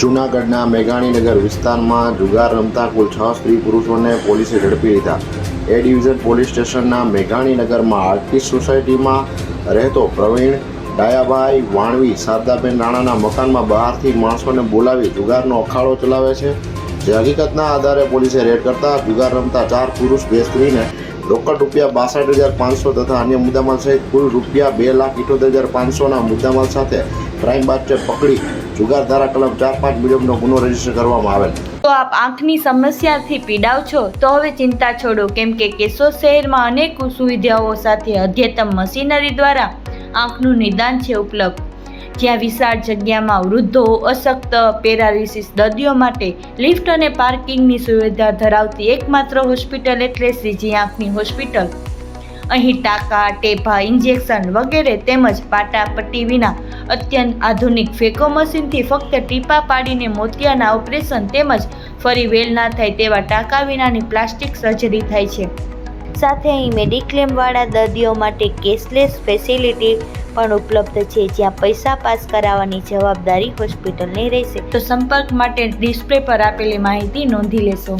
જૂનાગઢના મેઘાણીનગર વિસ્તારમાં જુગાર રમતા કુલ 6 સ્ત્રી પુરુષોને પોલીસે ઝડપી લીધા. એ ડિવિઝન પોલીસ સ્ટેશનના મેઘાણીનગરમાં આર્ટિસ્ટ સોસાયટીમાં રહેતો પ્રવીણ ડાયાભાઈ વાણવી શારદાબેન રાણાના મકાનમાં બહારથી માણસોને બોલાવી જુગારનો અખાડો ચલાવે છે. જે હકીકતના આધારે પોલીસે રેડ કરતા જુગાર રમતા 4 પુરુષ 2 સ્ત્રીને રોકડ રૂપિયા 62,500 તથા અન્ય મુદ્દામાલ સહિત કુલ રૂપિયા 2,78,500ના મુદ્દામાલ સાથે ક્રાઇમ બ્રાન્ચે પકડી જુગાર ધારા કલમ 4-5 મુજબનો ગુનો રજીસ્ટર કરવામાં આવેલ. તો આપ આંખની સમસ્યાથી પીડાવ છો તો હવે ચિંતા છોડો, કેમ કે કેશોદ શહેરમાં અનેક સુવિધાઓ સાથે અદ્યતન મશીનરી દ્વારા આંખનું નિદાન છે ઉપલબ્ધ. જ્યાં વિશાળ જગ્યામાં વૃદ્ધો, અશક્ત, પેરાલિસિસ દર્દીઓ માટે લિફ્ટ અને પાર્કિંગની સુવિધા ધરાવતી એકમાત્ર હોસ્પિટલ એટલે શ્રીજી આંખની હોસ્પિટલ. અહીં ટાંકા, ટેપા, ઇન્જેક્શન વગેરે તેમજ પાટા પટ્ટી વિના અત્યંત આધુનિક ફેકો મશીનથી ફક્ત ટીપા પાડીને મોતિયાના ઓપરેશન તેમજ ફરી વેલ ના થાય તેવા ટાંકા વિનાની પ્લાસ્ટિક સર્જરી થાય છે. સાથે અહીં મેડિક્લેમવાળા દર્દીઓ માટે કેશલેસ ફેસિલિટી પણ ઉપલબ્ધ છે, જ્યાં પૈસા પાસ કરાવવાની જવાબદારી હોસ્પિટલની રહેશે. તો સંપર્ક માટે ડિસ્પ્લે પર આપેલી માહિતી નોંધી લેશો.